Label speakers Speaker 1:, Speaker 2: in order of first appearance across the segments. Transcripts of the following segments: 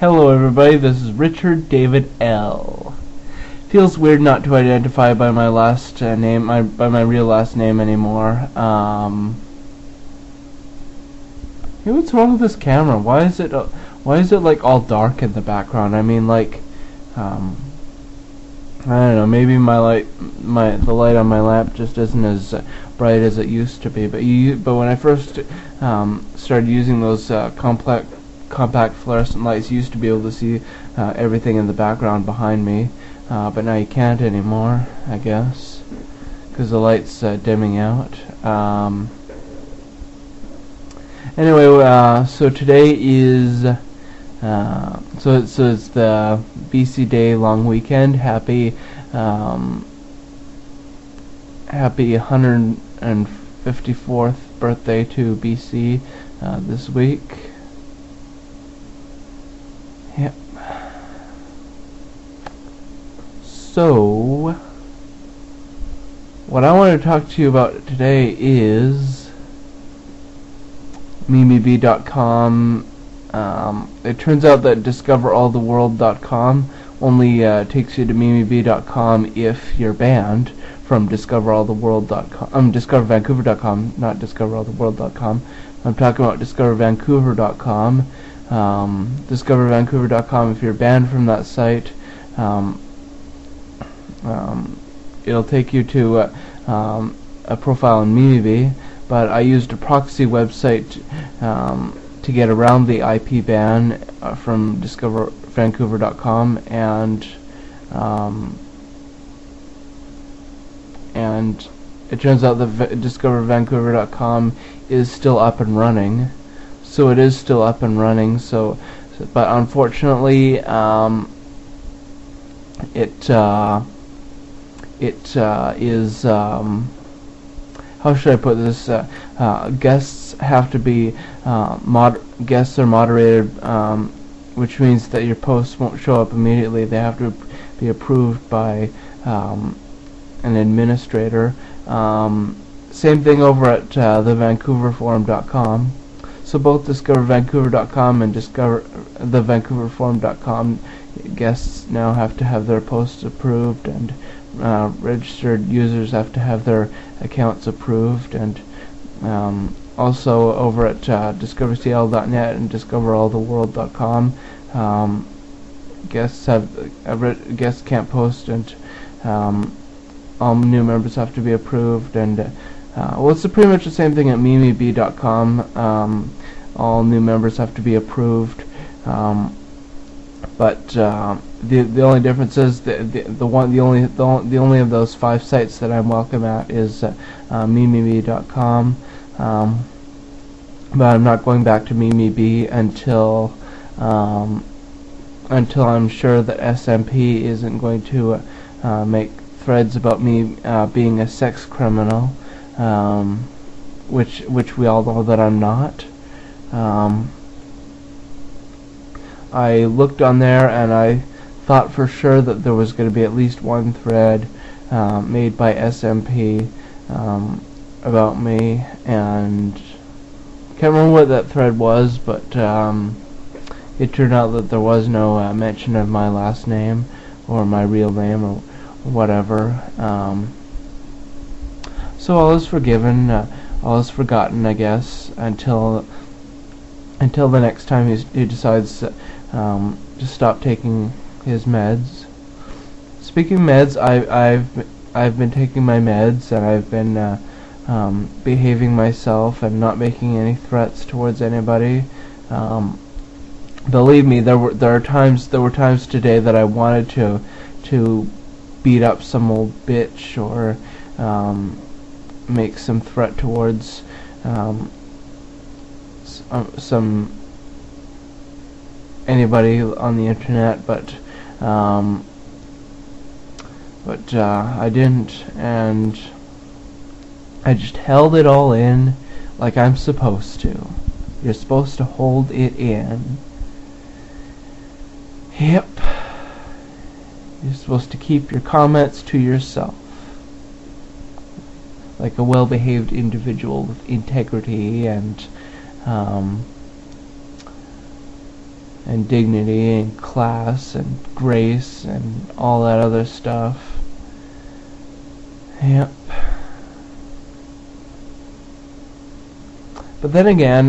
Speaker 1: Hello everybody, this is Richard David L. Feels weird not to identify by my last name, by my real last name anymore. Hey, what's wrong with this camera? Why is it like all dark in the background? I mean, like, I don't know. Maybe the light on my lamp just isn't as bright as it used to be. But when I first started using those compact fluorescent lights, you used to be able to see everything in the background behind me. But now you can't anymore, I guess, because the light's dimming out. Anyway, so today is so it's the BC Day long weekend. Happy 154th birthday to BC this week. Yep. So, what I want to talk to you about today is MimiBee.com. It turns out that DiscoverAllTheWorld.com only takes you to MimiBee.com if you're banned from DiscoverAllTheWorld.com. DiscoverVancouver.com, not DiscoverAllTheWorld.com. I'm talking about DiscoverVancouver.com. DiscoverVancouver.com, if you're banned from that site, it'll take you to a profile in MimiBee, but I used a proxy website to get around the IP ban from DiscoverVancouver.com, and it turns out that DiscoverVancouver.com is still up and running. So it is still up and running. But unfortunately, it is. How should I put this? Guests have to be guests are moderated, which means that your posts won't show up immediately. They have to be approved by an administrator. Same thing over at thevancouverforum.com. So both DiscoverVancouver.com and thevancouverforum.com guests now have to have their posts approved, and registered users have to have their accounts approved, and also over at DiscoverCL.net and DiscoverAllTheWorld.com, guests can't post, and all new members have to be approved, and well, it's pretty much the same thing at MimiBee.com. All new members have to be approved, but the only difference is the only of those 5 sites that I'm welcome at is MimiBee.com. But I'm not going back to MimiBee until I'm sure that SMP isn't going to make threads about me being a sex criminal, which we all know that I'm not. I looked on there and I thought for sure that there was going to be at least one thread made by SMP about me, and can't remember what that thread was, but it turned out that there was no mention of my last name or my real name or whatever. So all is forgiven, all is forgotten, I guess, until the next time he decides to stop taking his meds. Speaking of meds, I've been taking my meds, and I've been behaving myself and not making any threats towards anybody. Believe me, there were times today that I wanted to beat up some old bitch or make some threat towards anybody on the internet, but I didn't, and I just held it all in like I'm supposed to. You're supposed to hold it in. Yep. You're supposed to keep your comments to yourself, like a well-behaved individual with integrity and and dignity and class and grace and all that other stuff. Yep. But then again,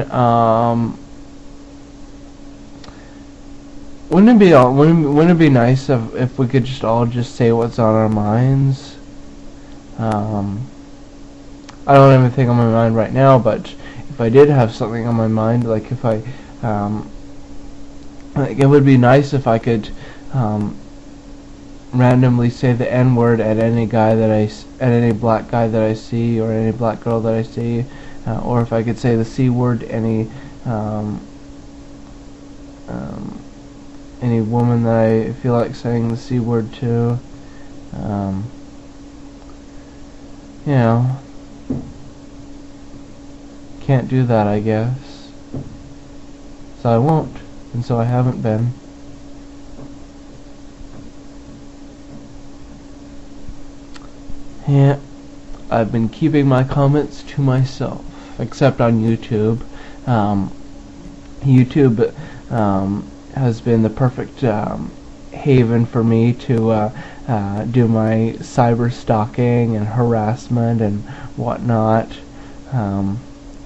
Speaker 1: wouldn't it be nice if we could just all just say what's on our minds? I don't have anything on my mind right now, but if I did have something on my mind, like if I, like it would be nice if I could randomly say the N-word at any guy that at any black guy that I see, or any black girl that I see, or if I could say the C-word any woman that I feel like saying the C-word to. You know, can't do that, I guess. So I won't, and so I haven't been. Yeah, I've been keeping my comments to myself, except on YouTube. YouTube has been the perfect haven for me to do my cyber stalking and harassment and whatnot.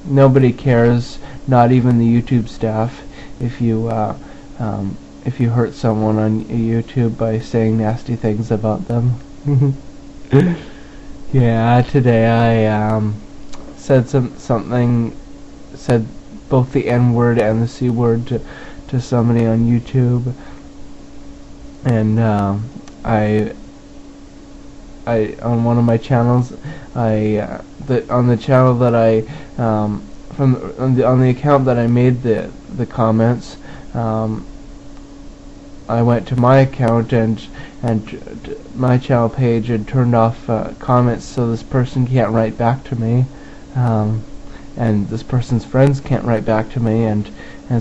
Speaker 1: Nobody cares, not even the YouTube staff, if you hurt someone on YouTube by saying nasty things about them. Yeah, today I said said both the N-word and the C-word to somebody on YouTube, and I on one of my channels, on the channel that I on the account that I made the comments, I went to my account and my channel page and turned off comments, so this person can't write back to me, and this person's friends can't write back to me, and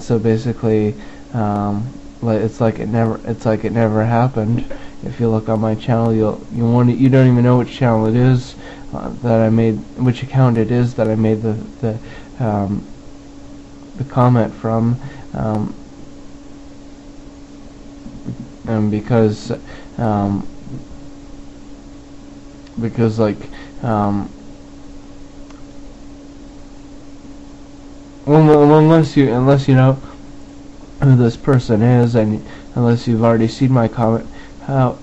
Speaker 1: so basically it's like it never happened. If you look on my channel, you don't even know which channel it is that I made, which account it is that I made the comment from, and because like unless you know who this person is, and unless you've already seen my comment, how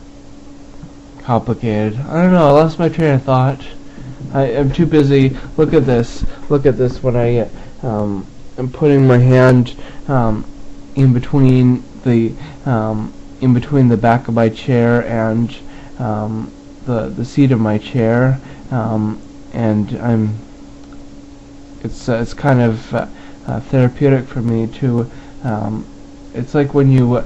Speaker 1: complicated. I don't know, I lost my train of thought. I'm too busy. Look at this when I am putting my hand in between the back of my chair and the seat of my chair, and it's kind of therapeutic for me to. It's like when you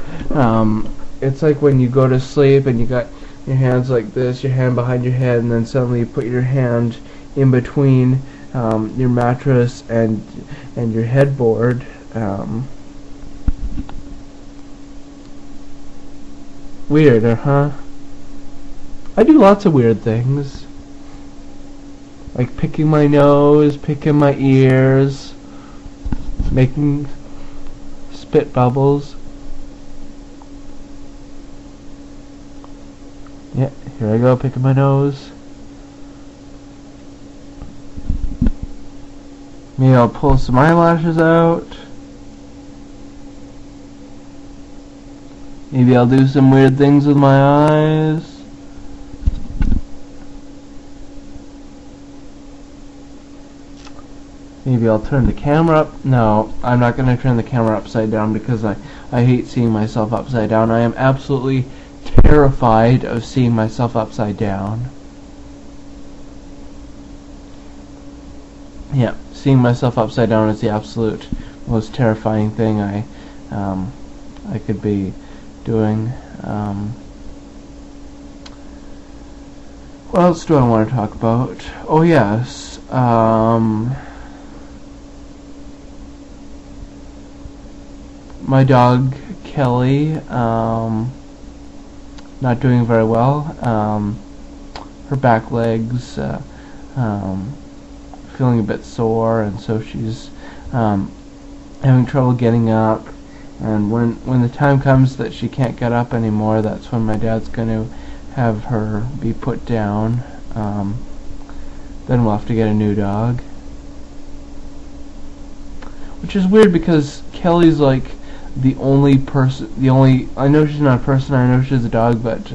Speaker 1: go to sleep and you got your hands like this, your hand behind your head, and then suddenly you put your hand in between your mattress and your headboard. Weird, huh? I do lots of weird things, like picking my nose, picking my ears, making spit bubbles. Yeah, here I go, picking my nose. Maybe I'll pull some eyelashes out. Maybe I'll do some weird things with my eyes. Maybe I'll turn the camera up. No, I'm not going to turn the camera upside down because I hate seeing myself upside down. I am absolutely terrified of seeing myself upside down. Yeah, seeing myself upside down is the absolute most terrifying thing I could be doing. What else do I want to talk about? Oh yes, my dog Kelly, not doing very well. Her back legs feeling a bit sore, and so she's having trouble getting up, And when the time comes that she can't get up anymore, that's when my dad's going to have her be put down. Then we'll have to get a new dog. Which is weird because Kelly's like the only person, I know she's not a person, I know she's a dog, but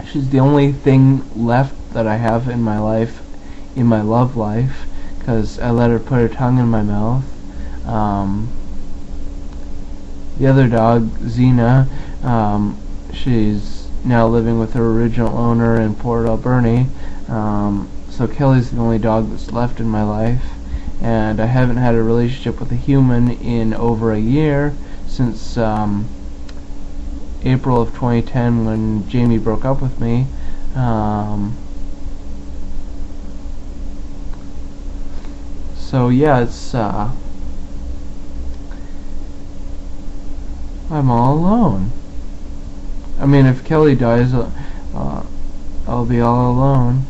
Speaker 1: she's the only thing left that I have in my life, in my love life, because I let her put her tongue in my mouth. The other dog, Xena, she's now living with her original owner in Port Alberni, so Kelly's the only dog that's left in my life. And I haven't had a relationship with a human in over a year, since April of 2010 when Jamie broke up with me. So yeah, it's I'm all alone. I mean, if Kelly dies, I'll be all alone.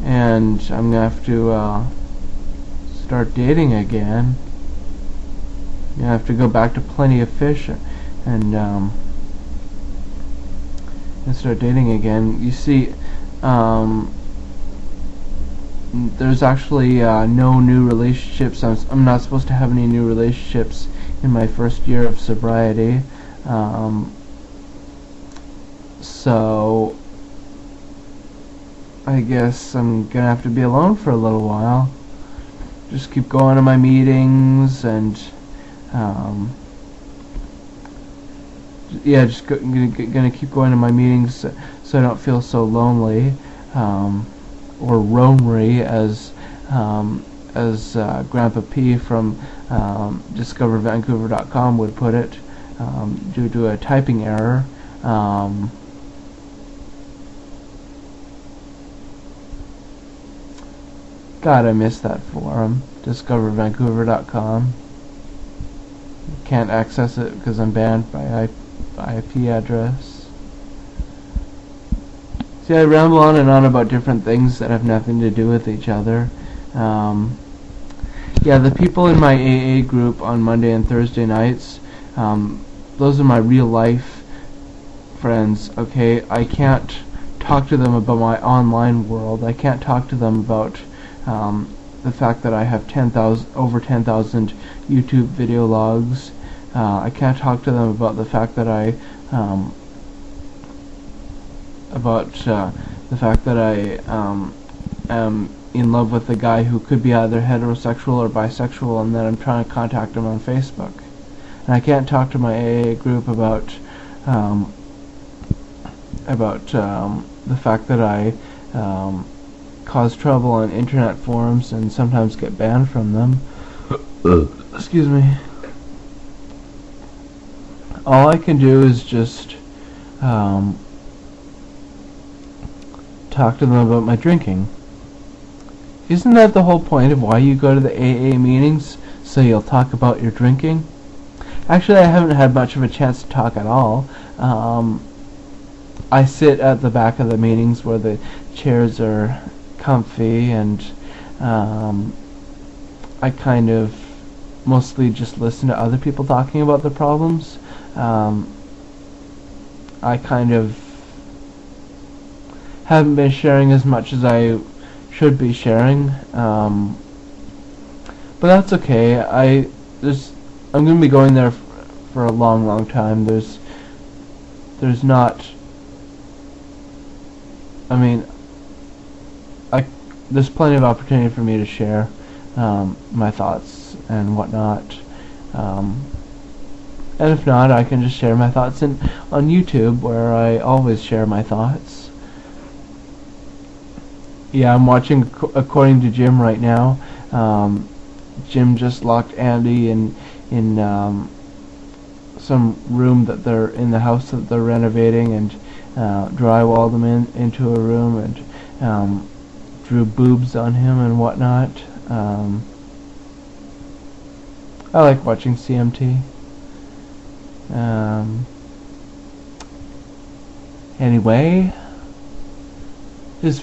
Speaker 1: And I'm gonna have to start dating again. I'm gonna have to go back to Plenty of Fish and start dating again. You see, there's actually no new relationships. I'm not supposed to have any new relationships in my first year of sobriety. So I guess I'm gonna have to be alone for a little while. Just keep going to my meetings and yeah, just gonna keep going to my meetings so I don't feel so lonely, or roamery, as Grandpa P from DiscoverVancouver.com would put it, due to a typing error. God, I miss that forum, DiscoverVancouver.com. Can't access it because I'm banned by IP address. See, I ramble on and on about different things that have nothing to do with each other. Yeah, the people in my AA group on Monday and Thursday nights, those are my real life friends, okay? I can't talk to them about my online world. I can't talk to them about the fact that I have over 10,000 YouTube video logs. I can't talk to them about the fact that I am in love with a guy who could be either heterosexual or bisexual, and that I'm trying to contact him on Facebook. And I can't talk to my AA group about the fact that I cause trouble on internet forums and sometimes get banned from them. Excuse me. All I can do is just talk to them about my drinking. Isn't that the whole point of why you go to the AA meetings? So you'll talk about your drinking? Actually, I haven't had much of a chance to talk at all. I sit at the back of the meetings where the chairs are comfy, and I kind of mostly just listen to other people talking about their problems. I kind of haven't been sharing as much as I should be sharing, but that's okay. I'm going to be going there for a long time. There's not, I mean, there's plenty of opportunity for me to share my thoughts and whatnot. And if not, I can just share my thoughts on YouTube, where I always share my thoughts. Yeah, I'm watching According to Jim right now. Jim just locked Andy in some room that they're in the house that they're renovating, and drywalled him into a room, and drew boobs on him and whatnot. I like watching CMT. Anyway, this video